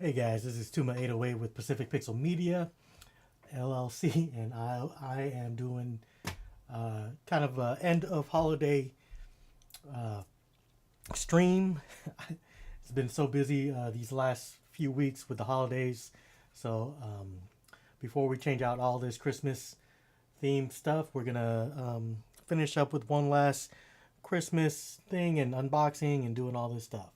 Hey guys, this is Tuma808 with PacificPixelMedia LLC, and I am doing kind of a end of holiday stream. It's been so busy these last few weeks with the holidays, so before we change out all this Christmas themed stuff, we're gonna finish up with one last Christmas thing and unboxing and doing all this stuff.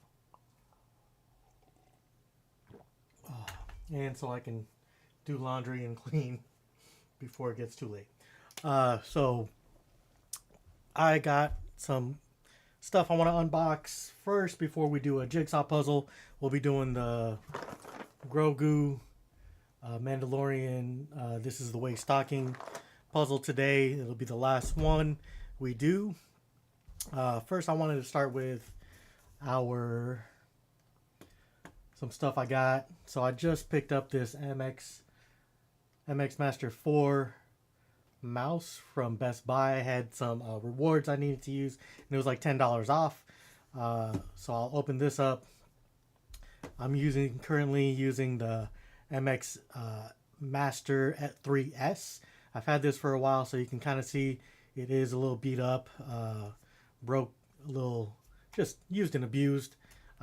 And so I can do laundry and clean before it gets too late. So I got some stuff I want to unbox first before we do a jigsaw puzzle. We'll be doing the Grogu Mandalorian This Is the Way stocking puzzle today. It'll be the last one we do. First I wanted to start with some stuff I got. So I just picked up this MX Master 4 mouse from Best Buy. I had some rewards I needed to use, and it was like $10 off. So I'll open this up. I'm currently using the MX Master 3S. I've had this for a while, so you can kind of see it is a little beat up, broke a little, just used and abused.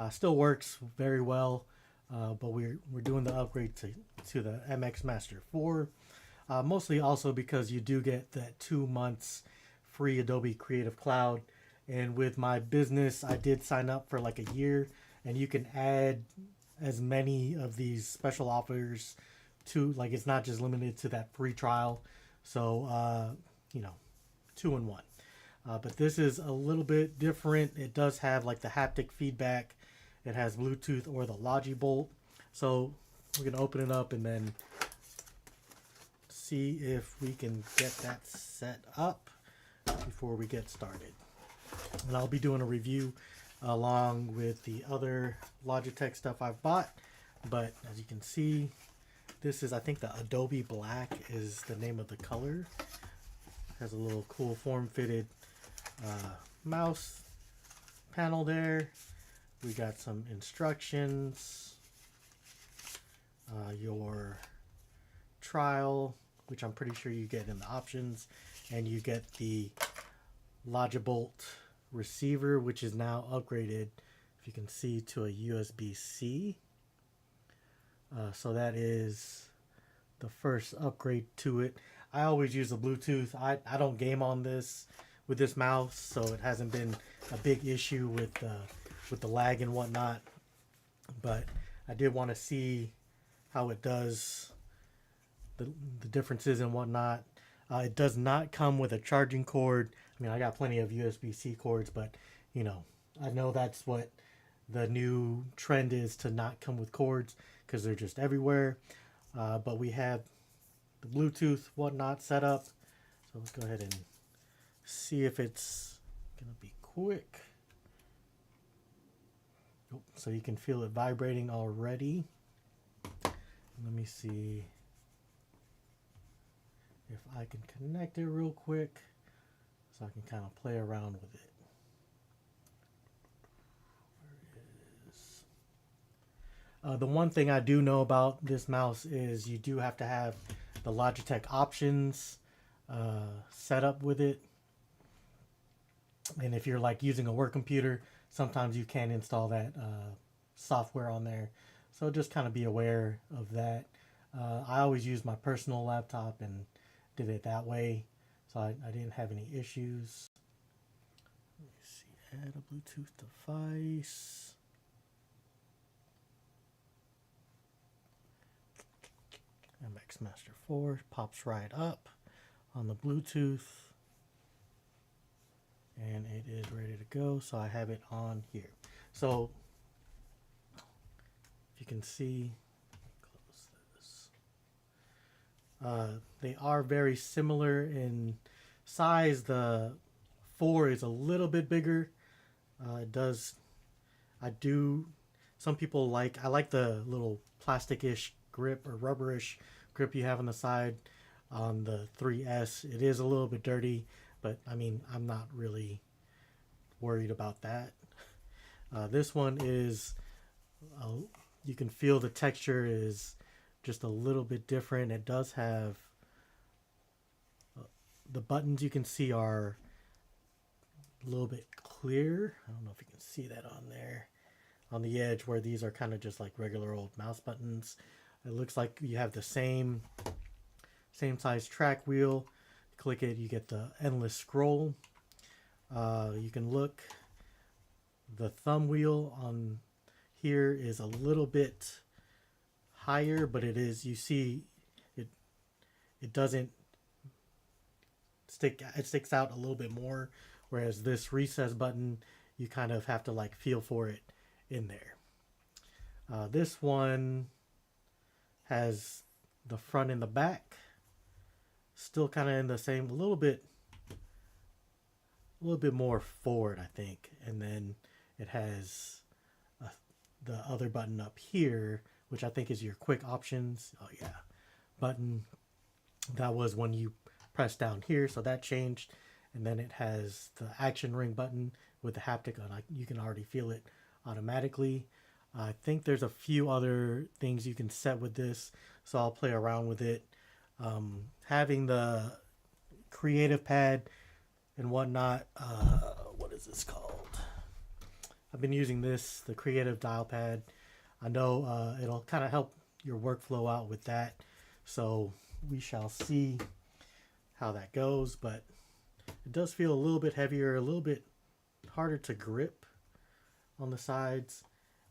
Still works very well, but we're doing the upgrade to the MX Master 4. Mostly also because you do get that 2 months free Adobe Creative Cloud. And with my business, I did sign up for like a year, and you can add as many of these special offers to, like, it's not just limited to that free trial. So, 2-in-1. But this is a little bit different. It does have like the haptic feedback. It has Bluetooth or the Logibolt. So we're going to open it up and then see if we can get that set up before we get started. And I'll be doing a review along with the other Logitech stuff I've bought. But as you can see, this is, I think the Adobe Black is the name of the color. It has a little cool form-fitted mouse panel there. We got some instructions, your trial, which I'm pretty sure you get in the options, and you get the Logibolt receiver, which is now upgraded, if you can see, to a USB-C. So that is the first upgrade to it. I always use the Bluetooth. I don't game on this with this mouse, so it hasn't been a big issue with the lag and whatnot. But I did want to see how it does, the differences and whatnot. It does not come with a charging cord. I mean, I got plenty of USB-C cords, but I know that's what the new trend is, to not come with cords because they're just everywhere. But we have the Bluetooth whatnot set up. So let's go ahead and see if it's gonna be quick. So you can feel it vibrating already. Let me see if I can connect it real quick so I can kind of play around with it. Where it is. The one thing I do know about this mouse is you do have to have the Logitech options set up with it. And if you're like using a work computer, sometimes you can install that software on there. So just kind of be aware of that. I always use my personal laptop and did it that way, so I didn't have any issues. Let me see, add a Bluetooth device. MX Master 4 pops right up on the Bluetooth. And it is ready to go, so I have it on here. So if you can see, close this. They are very similar in size. The 4 is a little bit bigger. Some people I like the little plastic-ish grip or rubberish grip you have on the side. On the 3S, it is a little bit dirty, but I mean, I'm not really worried about that. This one is You can feel the texture is just a little bit different. It does have the buttons you can see are a little bit clear. I don't know if you can see that on there on the edge, where these are kind of just like regular old mouse buttons. It looks like you have the same size track wheel. Click it, you get the endless scroll. You can look. The thumb wheel on here is a little bit higher, but it is, you see, it doesn't stick. It sticks out a little bit more, whereas this recess button, you kind of have to like feel for it in there. This one has the front and the back still kind of in the same, a little bit more forward, I think. And then it has the other button up here, which I think is your quick options. Oh yeah, button. That was when you press down here, so that changed. And then it has the action ring button with the haptic on. You can already feel it automatically. I think there's a few other things you can set with this, so I'll play around with it. Having the creative pad and whatnot, what is this called? I've been using this, the creative dial pad. I know it'll kind of help your workflow out with that, so we shall see how that goes. But it does feel a little bit heavier, a little bit harder to grip on the sides,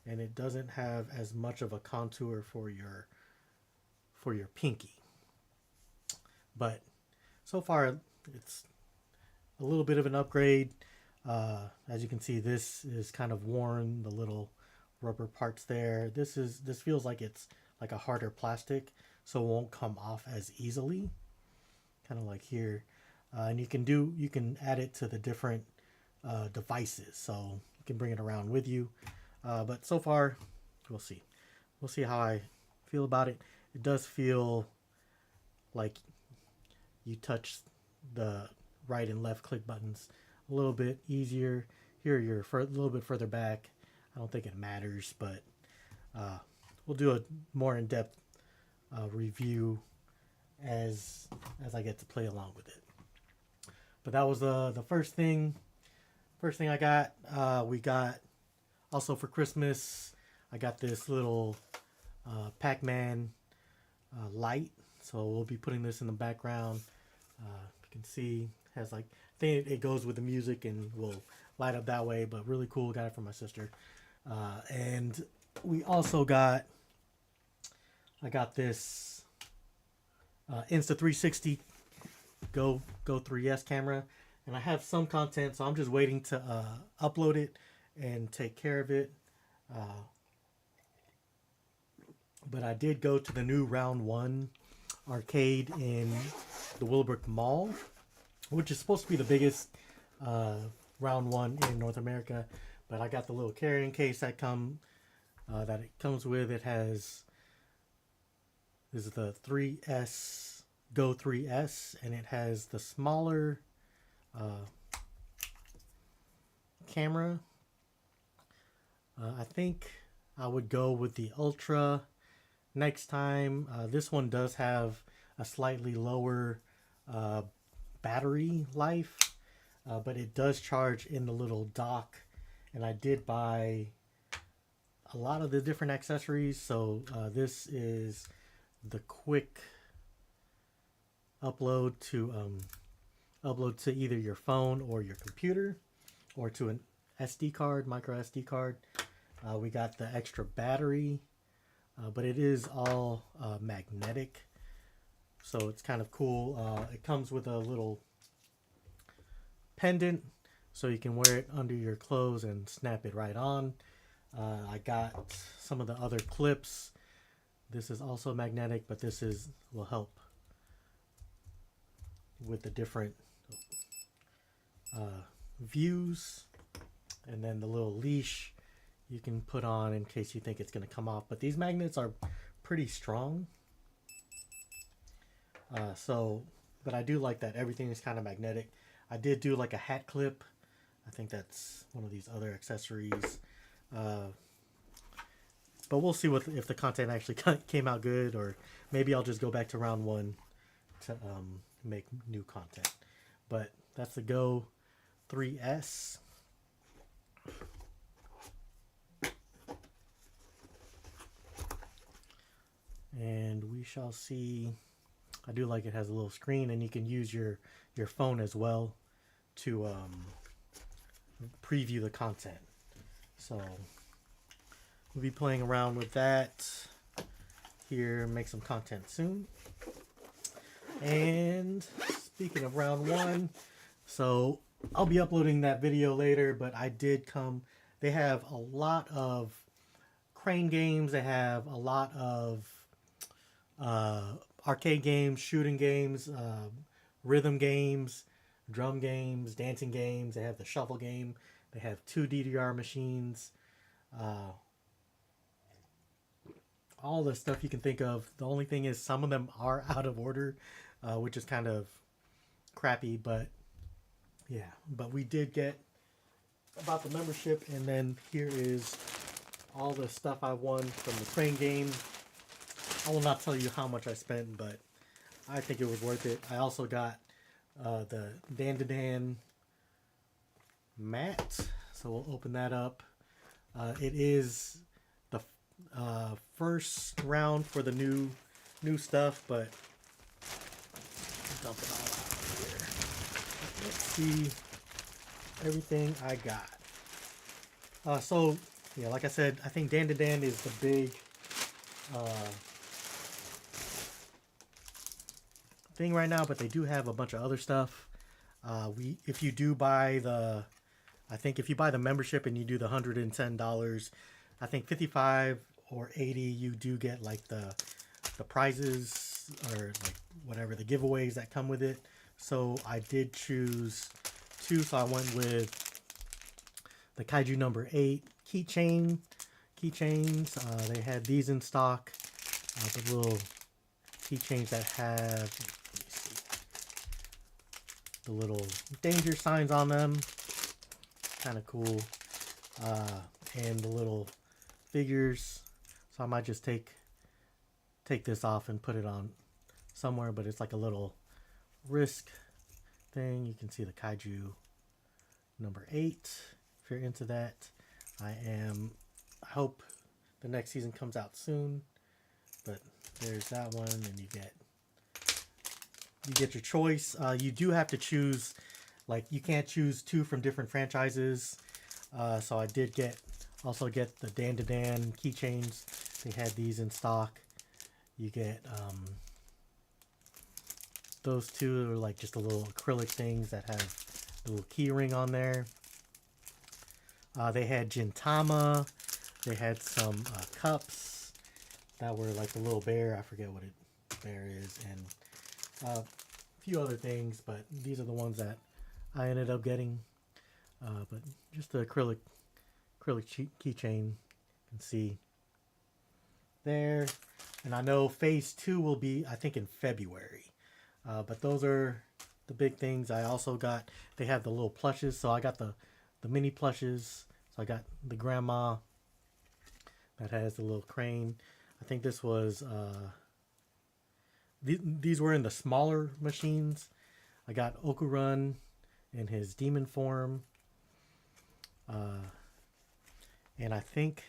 and it doesn't have as much of a contour for your pinky. But so far it's a little bit of an upgrade. As you can see, this is kind of worn, the little rubber parts there. This feels like it's like a harder plastic, so it won't come off as easily, kind of like here. And you can add it to the different devices, so you can bring it around with you. But so far, we'll see how I feel about it. It does feel like you touch the right and left click buttons a little bit easier. Here you're a little bit further back. I don't think it matters, but we'll do a more in-depth review as I get to play along with it. But that was the first thing I got. We got also for Christmas, I got this little Pac-Man light. So we'll be putting this in the background. You can see it has like, I think it goes with the music and will light up that way, but really cool. Got it from my sister. And we also I got this Insta360 Go 3S camera, and I have some content, so I'm just waiting to upload it and take care of it. But I did go to the new Round 1 arcade in the Willowbrook Mall, which is supposed to be the biggest Round 1 in North America. But I got the little carrying case that it comes with. It has, this is the 3S Go 3S, and it has the smaller camera. I think I would go with the Ultra next time. This one does have a slightly lower battery life, but it does charge in the little dock, and I did buy a lot of the different accessories. So this is the quick upload to either your phone or your computer, or to an SD card, micro SD card. We got the extra battery, but it is all magnetic, so it's kind of cool. It comes with a little pendant, so you can wear it under your clothes and snap it right on. I got some of the other clips. This is also magnetic, but this will help with the different views. And then the little leash you can put on in case you think it's going to come off. But these magnets are pretty strong. But I do like that everything is kind of magnetic. I did do like a hat clip. I think that's one of these other accessories. but we'll see what if the content actually came out good, or maybe I'll just go back to round 1 to make new content. But that's the Go 3S. And we shall see. I do like it has a little screen, and you can use your phone as well to preview the content. So we'll be playing around with that here, make some content soon. And speaking of round 1, so I'll be uploading that video later, but I did come. They have a lot of crane games. They have a lot of arcade games, shooting games, rhythm games, drum games, dancing games. They have the shuffle game. They have 2 DDR machines. All the stuff you can think of. The only thing is some of them are out of order, which is kind of crappy, but yeah. But we did get about the membership, and then here is all the stuff I won from the crane game. I will not tell you how much I spent, but I think it was worth it. I also got the Dan mat, so we'll open that up. It is the first round for the new stuff, but dump it all out here. Let's see everything I got. So yeah, like I said, I think Dan is the big thing right now, but they do have a bunch of other stuff. If you do buy I think if you buy the membership and you do the $110, I think 55 or 80, you do get like the prizes, or like whatever the giveaways that come with it. So I did choose 2, so I went with the Kaiju number 8 keychains. They had these in stock. The little keychains that have, let me see, the little danger signs on them. Kind of cool. And the little figures. So I might just take this off and put it on somewhere, but it's like a little wrist thing. You can see the Kaiju number 8 if you're into that. I hope the next season comes out soon, but there's that one, and you get your choice. You do have to choose, like you can't choose 2 from different franchises. So I did also get the Dan keychains. They had these in stock. You get those 2 are like just a little acrylic things that have a little key ring on there. They had Gintama. They had some cups that were like the little bear. I forget what bear is, and a few other things, but these are the ones that I ended up getting. But just the acrylic keychain, you can see there. And I know phase 2 will be, I think, in February. But those are the big things. I also got, they have the little plushes, so I got the mini plushes. So I got the grandma that has the little crane. I think this was, these were in the smaller machines. I got Okurun in his demon form. And I thought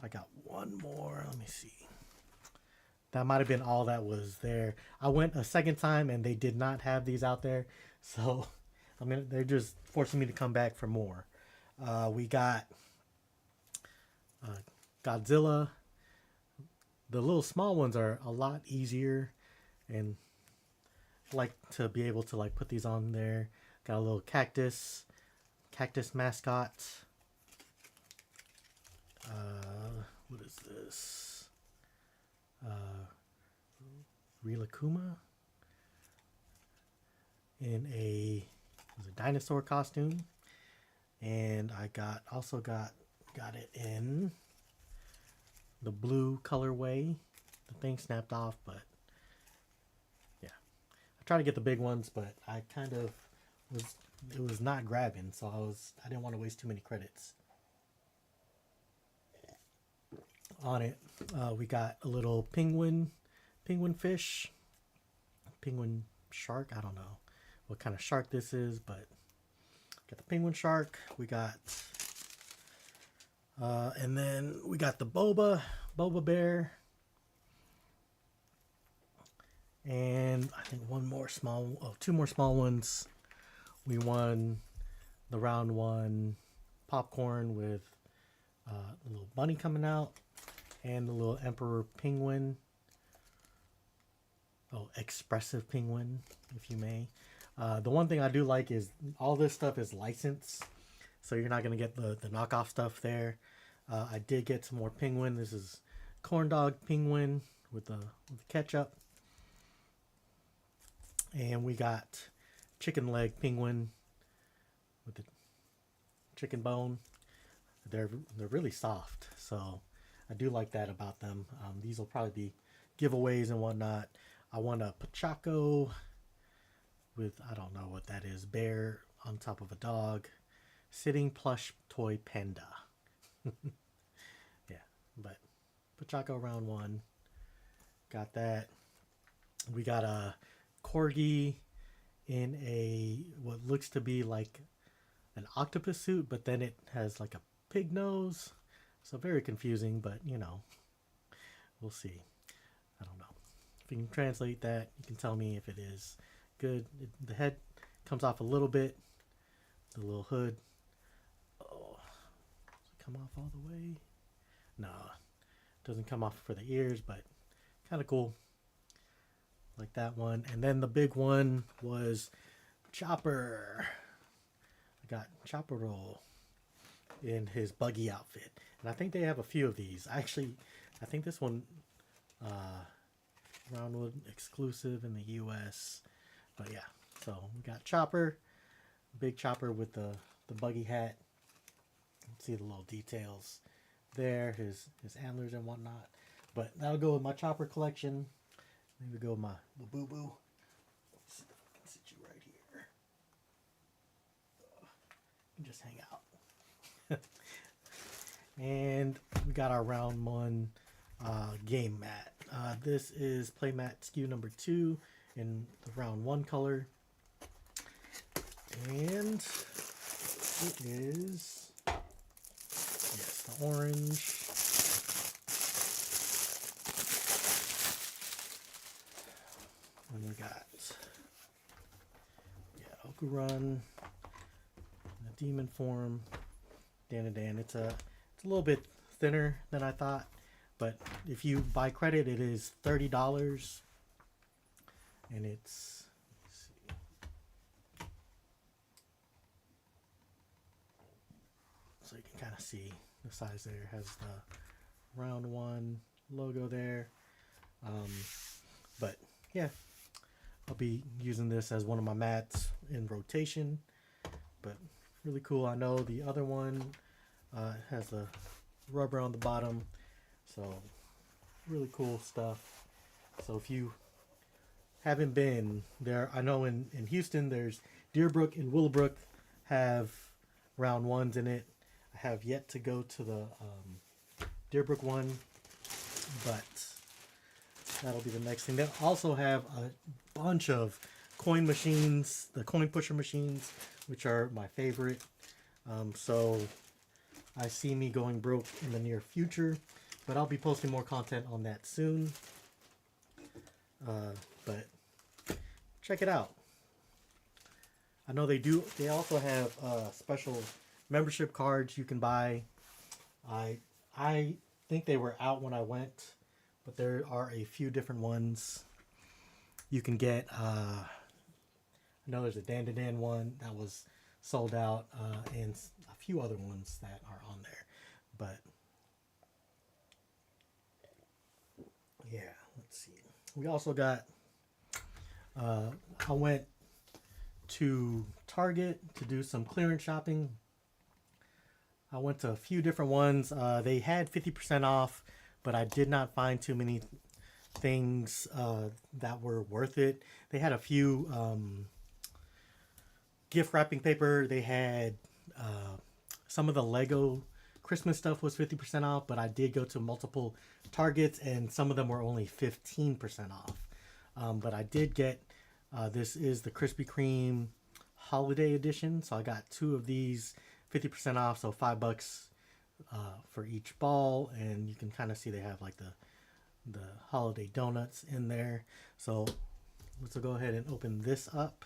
I got one more. Let me see. That might have been all that was there. I went a second time and they did not have these out there. So, I mean, they're just forcing me to come back for more. We got Godzilla. The little small ones are a lot easier, and I like to be able to like put these on there. Got a little cactus mascot. What is this? Rilakuma in a dinosaur costume, and I also got it in the blue colorway. The thing snapped off, but yeah, I tried to get the big ones, but I kind of it was not grabbing, so I didn't want to waste too many credits. on it. We got a little penguin fish, penguin shark. I don't know what kind of shark this is, but got the penguin shark. We got, and then we got the boba bear, and I think two more small ones. We won the round one popcorn with a little bunny coming out, and the little emperor penguin. Oh, expressive penguin, if you may. The one thing I do like is all this stuff is licensed, so you're not going to get the knockoff stuff there. I did get some more penguin. This is corn dog penguin with the ketchup. And we got chicken leg penguin with the chicken bone. They're really soft, so I do like that about them. These will probably be giveaways and whatnot. I won a Pachaco with, I don't know what that is, bear on top of a dog, sitting plush toy panda. Yeah, but Pachaco round one, got that. We got a corgi in a what looks to be like an octopus suit, but then it has like a pig nose, so very confusing, but you know, we'll see. I don't know. If you can translate that, you can tell me if it is good. The head comes off a little bit, the little hood. Oh, does it come off all the way? No, it doesn't come off for the ears, but kind of cool. Like that one. And then the big one was Chopper. I got Chopper Roll in his buggy outfit. And I think they have a few of these. Actually, I think this one Roundwood exclusive in the US. But yeah, so we got Chopper, big Chopper with the buggy hat. See the little details there, his antlers and whatnot. But that'll go with my Chopper collection. Maybe go with my boo boo. Let's see if I can sit you right here. You can just hang out. And we got our round one game mat. This is playmat SKU number 2 in the round 1 color. And it is, yes, the orange. And we got, yeah, Okurun, the demon form, Dan. It's a little bit thinner than I thought, but if you buy credit, it is $30, and it's, let's see, so you can kind of see the size there. It has the round 1 logo there, but yeah, I'll be using this as one of my mats in rotation, but really cool. I know the other one has a rubber on the bottom, so really cool stuff. So if you haven't been there, I know in Houston there's Deerbrook and Willowbrook have round 1s in it. I have yet to go to the Deerbrook one, but that'll be the next thing. They also have a bunch of coin machines, the coin pusher machines, which are my favorite. So I see me going broke in the near future, but I'll be posting more content on that soon. But check it out. I know they also have special membership cards you can buy. I think they were out when I went, but there are a few different ones you can get. I know there's a Dan one that was sold out, and a few other ones that are on there. But yeah, let's see. We also got, I went to Target to do some clearance shopping. I went to a few different ones. They had 50% off, but I did not find too many things that were worth it. They had a few gift wrapping paper. They had some of the Lego Christmas stuff was 50% off, but I did go to multiple Targets and some of them were only 15% off. But I did get, this is the Krispy Kreme holiday edition. So I got 2 of these 50% off. So $5 for each ball. And you can kind of see they have like the holiday donuts in there. So let's go ahead and open this up.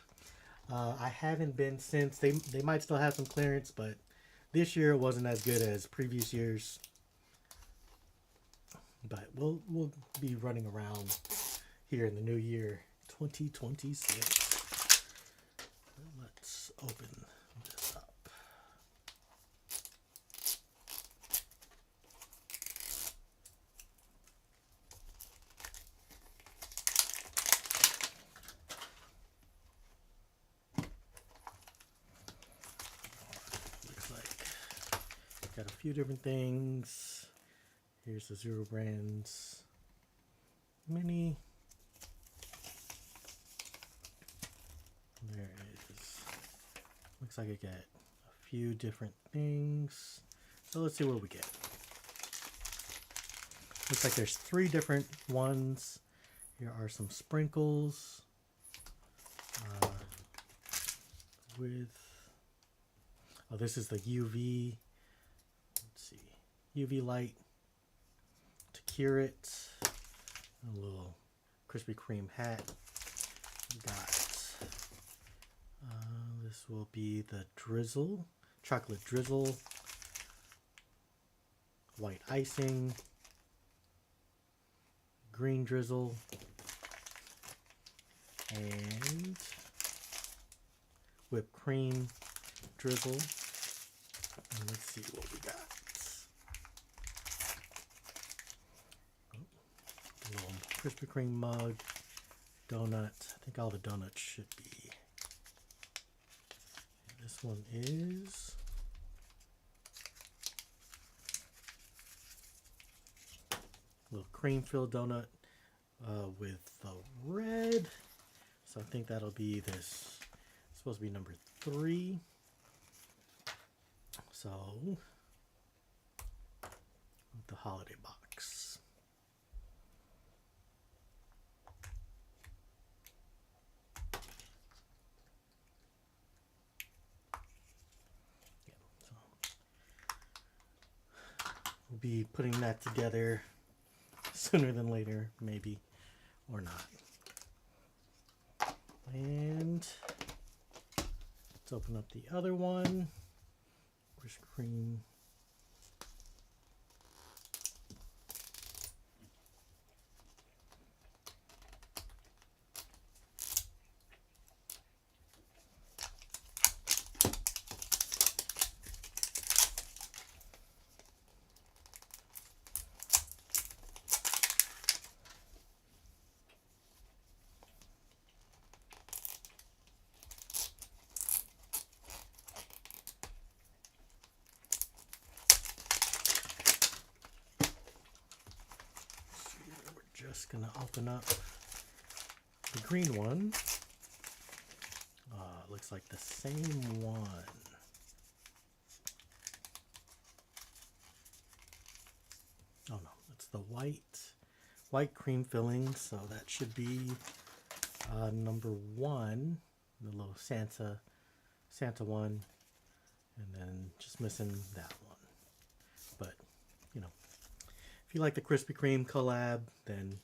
I haven't been since, they might still have some clearance, but this year it wasn't as good as previous years. But we'll be running around here in the new year 2026. Let's open this up. Looks like got a few different things. Here's the Zero Brands mini. There it is. Looks like I get a few different things. So let's see what we get. Looks like there's 3 different ones. Here are some sprinkles with, oh, this is the UV, let's see, UV light to cure it. A little Krispy Kreme hat. We got, this will be the drizzle, chocolate drizzle, white icing, green drizzle, and whipped cream drizzle. And let's see what we got. A little Krispy Kreme mug, donuts. I think all the donuts should be. This one is a little cream filled donut with the red. So I think that'll be this. It's supposed to be number 3. So the holiday box. We'll be putting that together sooner than later, maybe, or not. And let's open up the other one. Krispy Kreme. Just gonna open up the green one. Looks like the same one. Oh no, it's the white cream filling. So that should be number 1, the little Santa one, and then just missing that one. But you know, if you like the Krispy Kreme collab, then